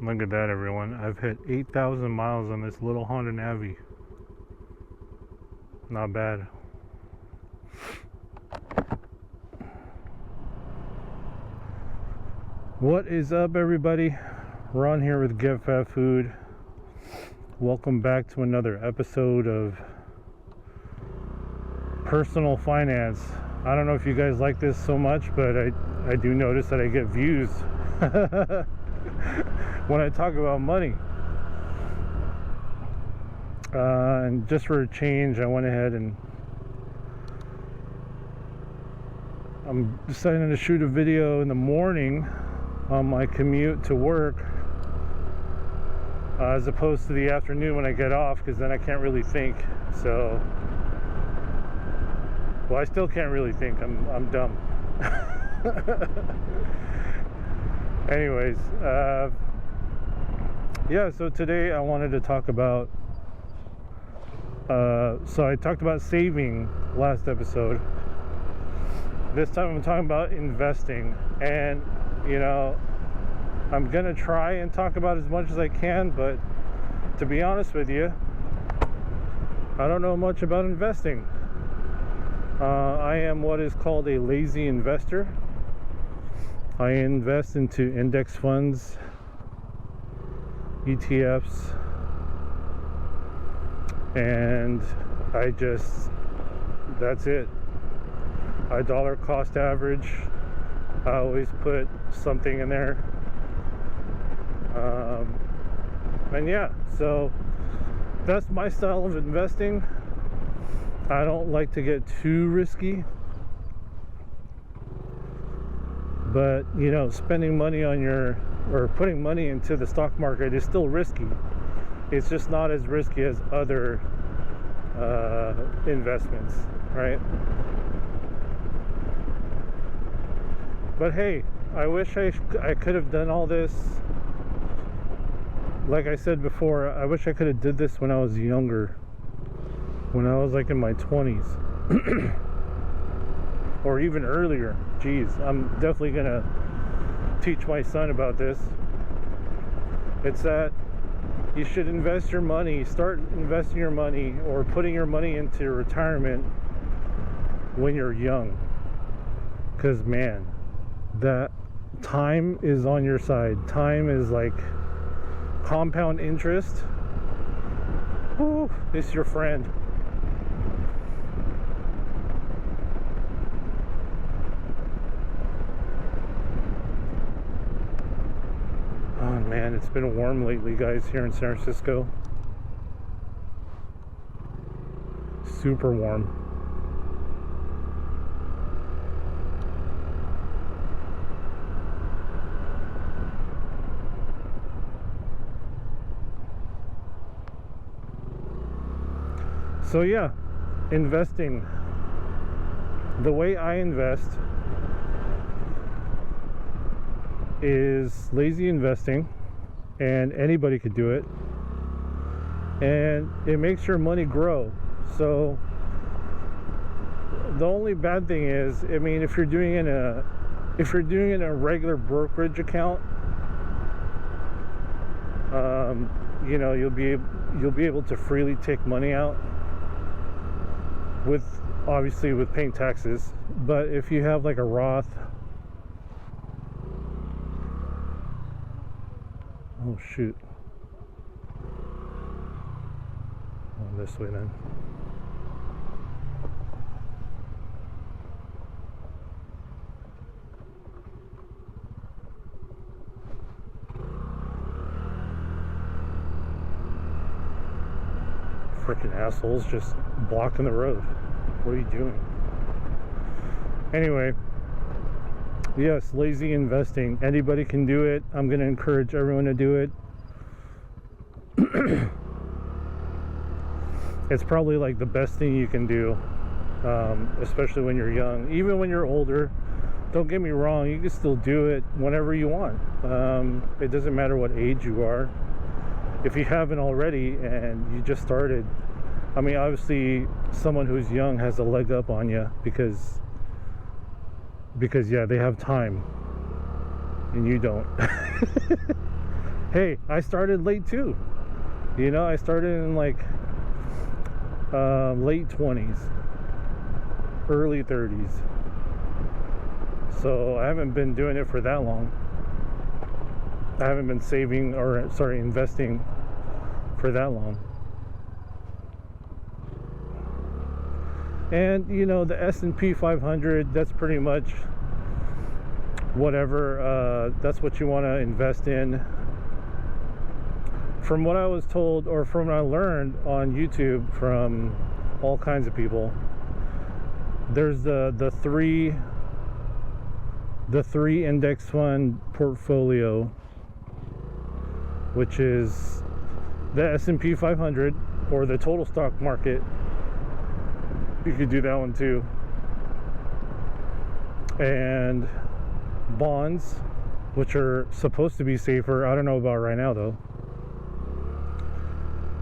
Look at that, everyone. I've hit 8,000 miles on this little Honda Navi. Not bad. What is up, everybody? Ron here with Get Phat Food. Welcome back to another episode of Personal Finance. I don't know if you guys like this so much, but I do notice that I get views when I talk about money. And just for a change, I went ahead and I'm deciding to shoot a video in the morning on my commute to work, as opposed to the afternoon when I get off, because then I can't really think. So, well, I still can't really think. I'm dumb. Anyways, yeah, so today I wanted to talk about, so I talked about saving last episode. This time I'm talking about investing, and you know, I'm gonna try and talk about as much as I can, but to be honest with you, I don't know much about investing. I am what is called a lazy investor. I invest into index funds, ETFs, and that's it. I dollar cost average. I always put something in there. And yeah, so that's my style of investing. I don't like to get too risky, but you know, spending money on or putting money into the stock market is still risky. It's just not as risky as other investments, right? But hey, I wish I could have done all this. Like I said before, I wish I could have did this when I was younger, when I was like in my 20s or even earlier. Geez, I'm definitely gonna teach my son about this. It's that you should invest your money, start investing your money or putting your money into retirement when you're young, because man, that time is on your side. Time is like compound interest. Woo, it's your friend. Oh man, it's been warm lately, guys, here in San Francisco. Super warm. So yeah, investing. The way I invest is lazy investing, and anybody could do it, and it makes your money grow. So the only bad thing is, I mean, if you're doing it in a regular brokerage account, you know, you'll be able to freely take money out, with obviously with paying taxes. But if you have like a Roth, oh shoot, oh, this way then. Freaking assholes just blocking the road. What are you doing? Anyway, yes, lazy investing. Anybody can do it. I'm going to encourage everyone to do it. It's probably like the best thing you can do, especially when you're young. Even when you're older, don't get me wrong, you can still do it whenever you want. It doesn't matter what age you are. If you haven't already and you just started, I mean, obviously someone who's young has a leg up on you because yeah, they have time and you don't. hey, I started late too. You know, I started in like late 20s, early 30s. So I haven't been doing it for that long. I haven't been saving, or sorry, investing for that long. And you know, the S&P 500, that's pretty much whatever, that's what you want to invest in. From what I was told, or from what I learned on YouTube from all kinds of people, there's the three index fund portfolio, which is the S&P 500 or the total stock market. You could do that one too. And bonds, which are supposed to be safer. I don't know about right now though.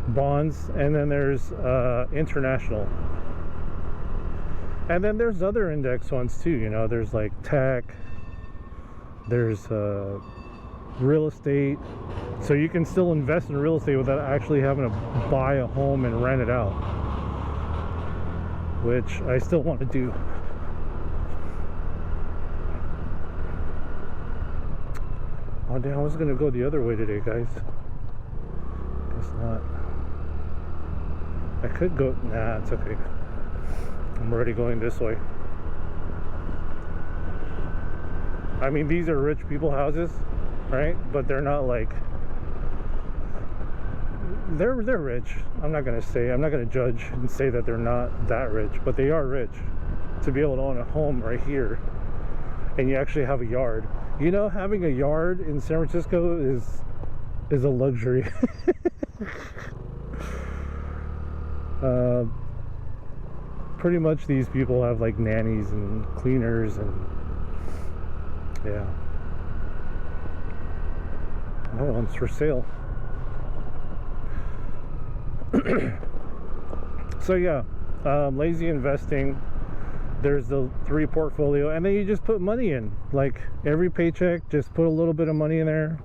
Bonds, and then there's international. And then there's other index ones too, you know, there's like tech, there's real estate. So you can still invest in real estate without actually having to buy a home and rent it out, which I still want to do. Oh damn, I was gonna go the other way today, guys. Guess not. I could go, nah, it's okay. I'm already going this way. I mean, these are rich people houses, right? But they're not like, they're rich. I'm not gonna judge and say that they're not that rich, but they are rich to be able to own a home right here, and you actually have a yard. You know, having a yard in San Francisco is a luxury. Pretty much these people have like nannies and cleaners, and yeah. Oh, it's for sale. So yeah, lazy investing. There's the 3 portfolio, and then you just put money in. Like every paycheck, just put a little bit of money in there.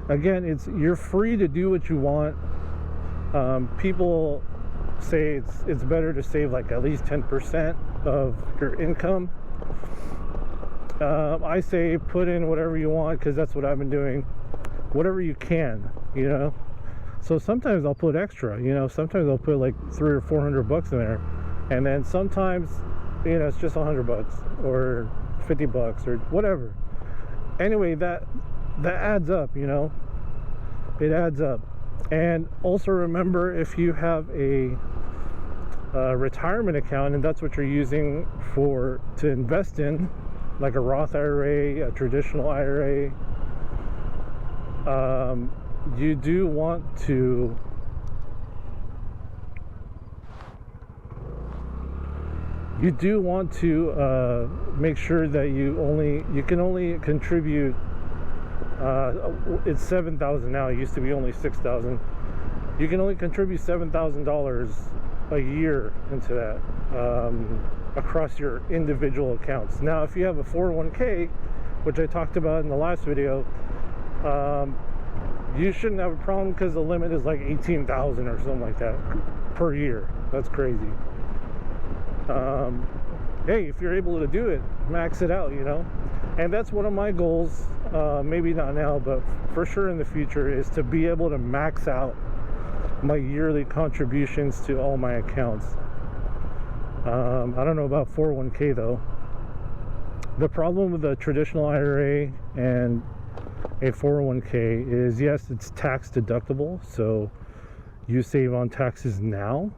Again, you're free to do what you want. People say it's better to save like at least 10% of your income. I say put in whatever you want, because that's what I've been doing. Whatever you can, you know. So sometimes I'll put extra, you know. Sometimes I'll put like $300 or $400 in there, and then sometimes, you know, it's just $100 or $50 or whatever. Anyway, that adds up, you know. It adds up. And also remember, if you have a retirement account and that's what you're using to invest in, like a Roth IRA, a traditional IRA, you do want to make sure that you can only contribute, it's $7,000 now. It used to be only $6,000. You can only contribute $7,000 a year into that, across your individual accounts. Now, if you have a 401k, which I talked about in the last video, you shouldn't have a problem, because the limit is like $18,000 or something like that per year. That's crazy. Hey, if you're able to do it, max it out, you know. And that's one of my goals, maybe not now, but for sure in the future, is to be able to max out my yearly contributions to all my accounts. I don't know about 401k though. The problem with a traditional IRA and a 401k is, yes, it's tax deductible, so you save on taxes now.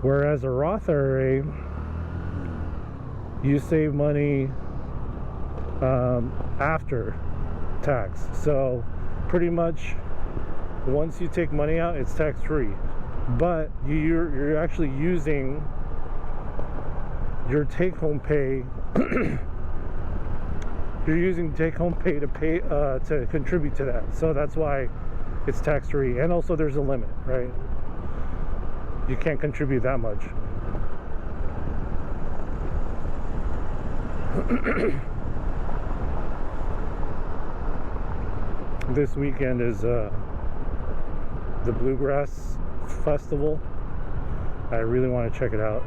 Whereas a Roth IRA, you save money after tax. So pretty much once you take money out, it's tax-free. But you're actually using your take-home pay. You're using take-home pay to contribute to that. So that's why it's tax-free. And also there's a limit, right? You can't contribute that much. This weekend is the Bluegrass Festival. I really want to check it out.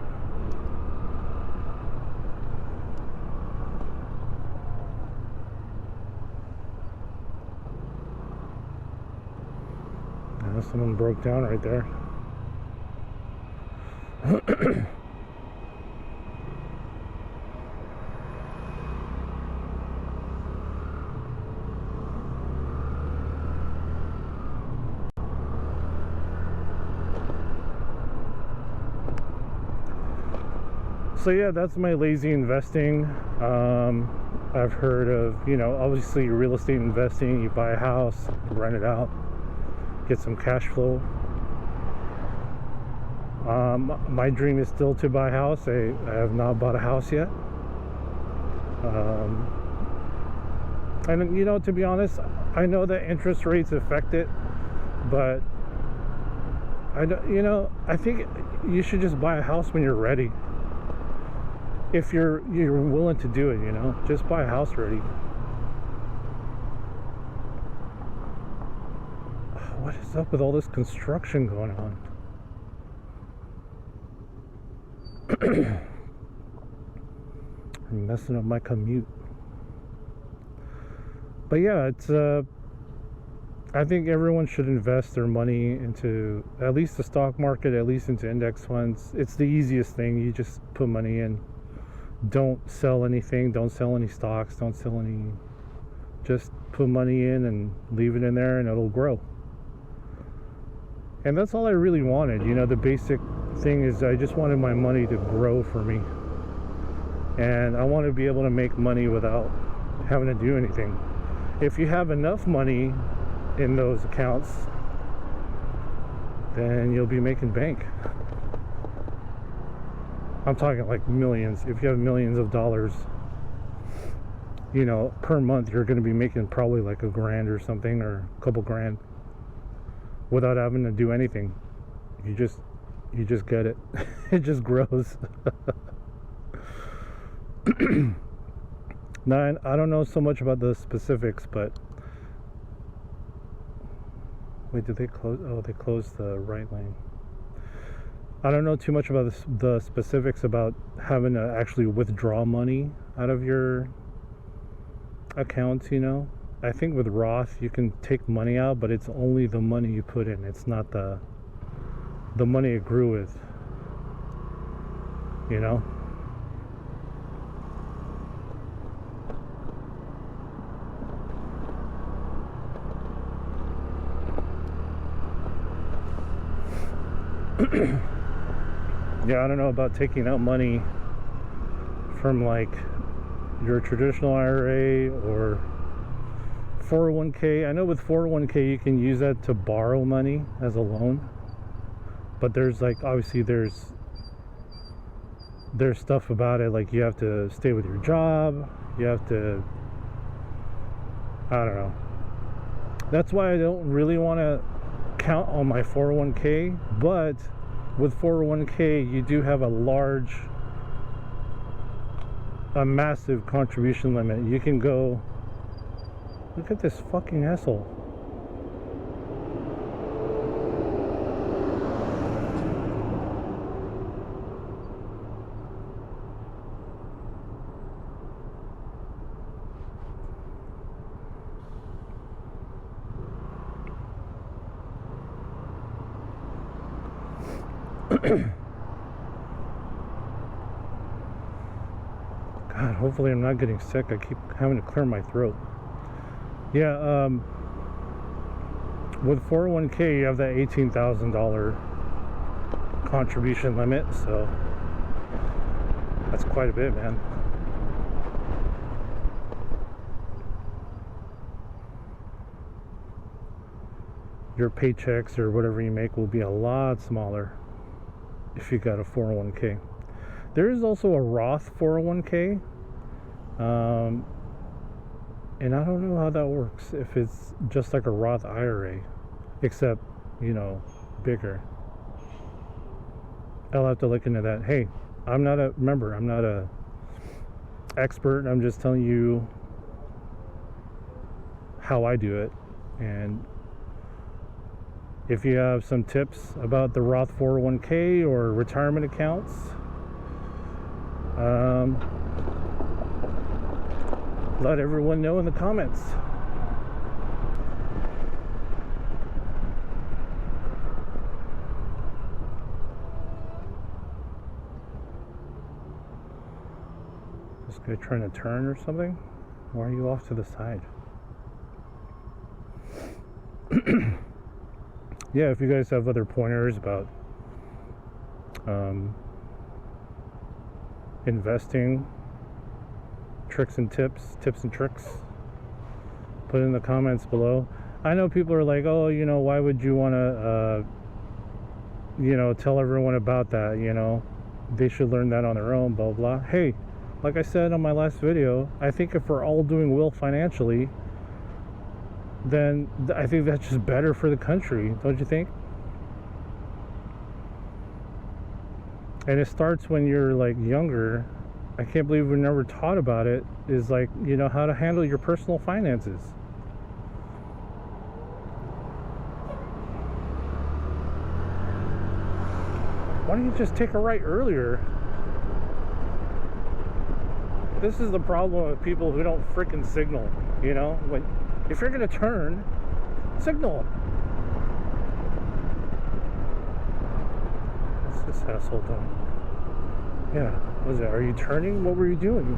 Someone broke down right there. So yeah, that's my lazy investing. I've heard of, obviously real estate investing. You buy a house, rent it out, get some cash flow. My dream is still to buy a house. I have not bought a house yet. And to be honest, I know that interest rates affect it, but I think you should just buy a house when you're ready. If you're willing to do it, just buy a house already. What is up with all this construction going on? I'm messing up my commute. But yeah, it's I think everyone should invest their money into at least the stock market, at least into index funds. It's the easiest thing. You just put money in. Don't sell anything. Don't sell any stocks. Don't sell any. Just put money in and leave it in there, and it'll grow. And that's all I really wanted. The basic thing is I just wanted my money to grow for me. And I want to be able to make money without having to do anything. If you have enough money in those accounts, then you'll be making bank. I'm talking like millions. If you have millions of dollars, per month, you're going to be making probably like $1,000 or something, or a couple grand, without having to do anything. You just get it. It just grows. Now, I don't know so much about the specifics, but wait, did they close? Oh, they closed the right lane. I don't know too much about the specifics about having to actually withdraw money out of your accounts. I think with Roth you can take money out, but it's only the money you put in. It's not the money it grew with. Yeah, I don't know about taking out money from like your traditional IRA or 401k. I know with 401k you can use that to borrow money as a loan, but there's obviously there's stuff about it, like you have to stay with your job, you have to, I don't know. That's why I don't really want to count on my 401k, but with 401k you do have a massive contribution limit. You can go, look at this fucking asshole. God, hopefully I'm not getting sick. I keep having to clear my throat. Yeah, with 401k you have that $18,000 contribution limit, so that's quite a bit, man. Your paychecks or whatever you make will be a lot smaller if you got a 401k. There is also a Roth 401k, and I don't know how that works, if it's just like a Roth IRA, except, bigger. I'll have to look into that. Hey, I'm not a expert. I'm just telling you how I do it. And if you have some tips about the Roth 401k or retirement accounts, let everyone know in the comments. This guy trying to turn or something? Why are you off to the side? Yeah, if you guys have other pointers about investing, tips and tricks, put it in the comments below. I know people are like, oh, you know, why would you want to, you know, tell everyone about that, you know, they should learn that on their own, blah, blah. Hey, like I said on my last video, I think if we're all doing well financially, then I think that's just better for the country, don't you think? And it starts when you're like younger. I can't believe we're never taught about it, is like, you know, how to handle your personal finances. Why don't you just take a right earlier? This is the problem with people who don't freaking signal, you know? When, if you're gonna turn, signal. What's this asshole doing? Yeah, what was it? Are you turning? What were you doing?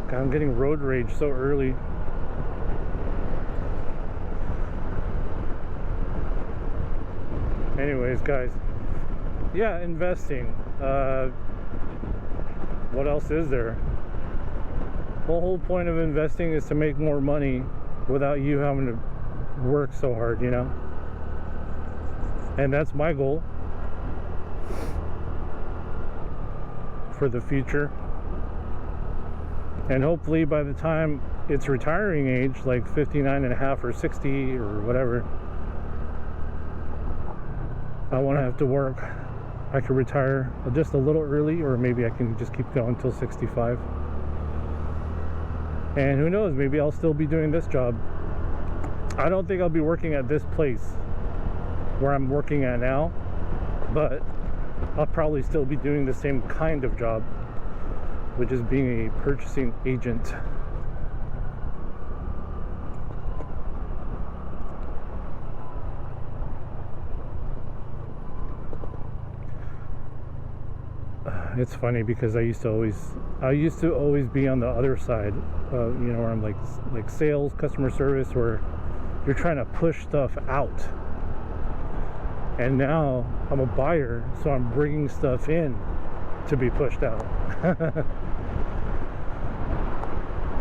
God, I'm getting road rage so early. Anyways, guys, yeah, investing. What else is there? The whole point of investing is to make more money without you having to work so hard, you know? And that's my goal for the future. And hopefully by the time it's retiring age, like 59 and a half or 60 or whatever, I won't have to work. I could retire just a little early, or maybe I can just keep going until 65. And who knows, maybe I'll still be doing this job. I don't think I'll be working at this place where I'm working at now, but I'll probably still be doing the same kind of job, which is being a purchasing agent. It's funny because I used to always be on the other side, you know, where I'm like sales, customer service, where you're trying to push stuff out. And now I'm a buyer, so I'm bringing stuff in to be pushed out.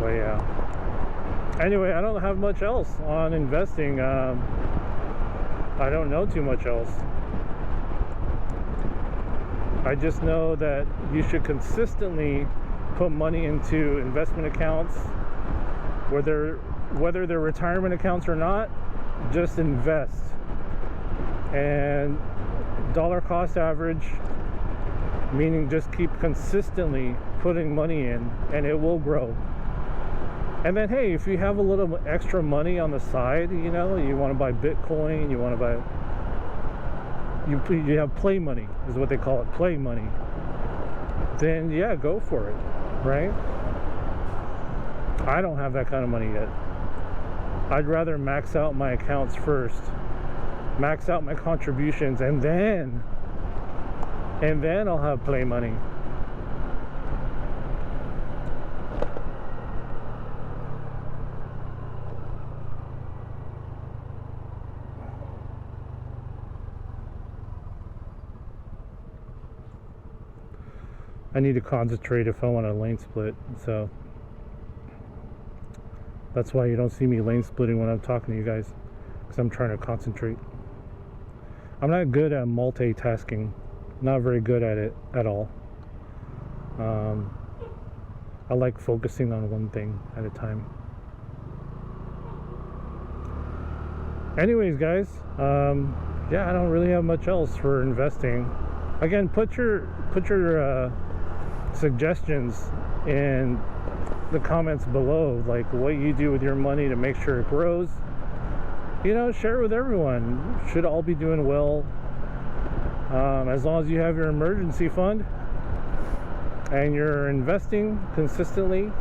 But yeah. Anyway, I don't have much else on investing. I don't know too much else. I just know that you should consistently put money into investment accounts, whether they're retirement accounts or not. Just invest, and dollar cost average, meaning just keep consistently putting money in, and it will grow. And then, hey, if you have a little extra money on the side, you know, you want to buy Bitcoin, you want to buy, you have play money, is what they call it, play money, then yeah, go for it, right? I don't have that kind of money yet. I'd rather max out my accounts first, max out my contributions, and then I'll have play money. I need to concentrate if I want a lane split, so that's why you don't see me lane splitting when I'm talking to you guys, because I'm trying to concentrate. I'm not good at multitasking, not very good at it at all. I like focusing on one thing at a time. Anyways, guys, yeah, I don't really have much else for investing. Again, put your suggestions in the comments below, like what you do with your money to make sure it grows. You know, share it with everyone. Should all be doing well. As long as you have your emergency fund and you're investing consistently,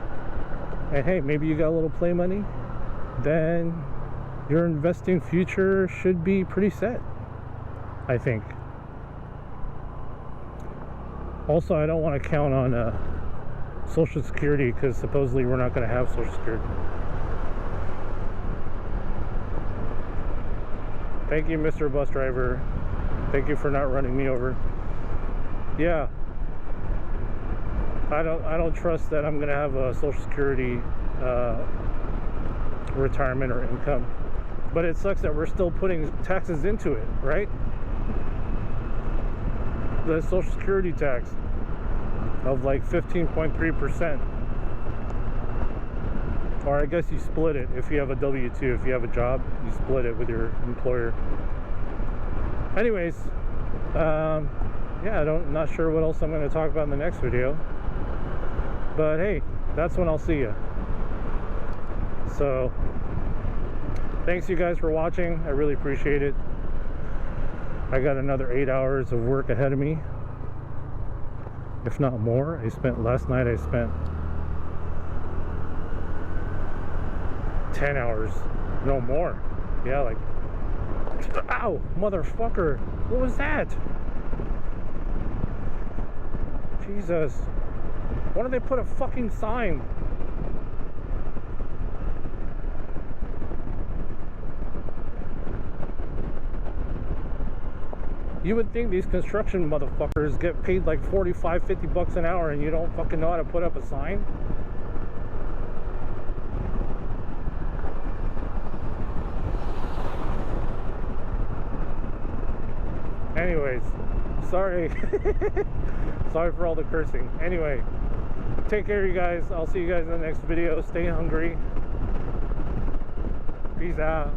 and hey, maybe you got a little play money, then your investing future should be pretty set, I think. Also, I don't want to count on Social Security, because supposedly we're not going to have Social Security. Thank you, Mr. Bus Driver. Thank you for not running me over. Yeah, I don't trust that I'm going to have a Social Security retirement or income. But it sucks that we're still putting taxes into it, right? The Social Security tax of like 15.3%. Or I guess you split it if you have a W-2. If you have a job, you split it with your employer. Anyways, yeah, not sure what else I'm going to talk about in the next video. But hey, that's when I'll see you. So, thanks you guys for watching. I really appreciate it. I got another 8 hours of work ahead of me, if not more. Last night I spent 10 hours, no more. Yeah, like, ow, motherfucker, what was that? Jesus, why don't they put a fucking sign? You would think these construction motherfuckers get paid like 45, 50 bucks an hour and you don't fucking know how to put up a sign? Anyways, sorry. Sorry for all the cursing. Anyway, take care, you guys. I'll see you guys in the next video. Stay hungry. Peace out.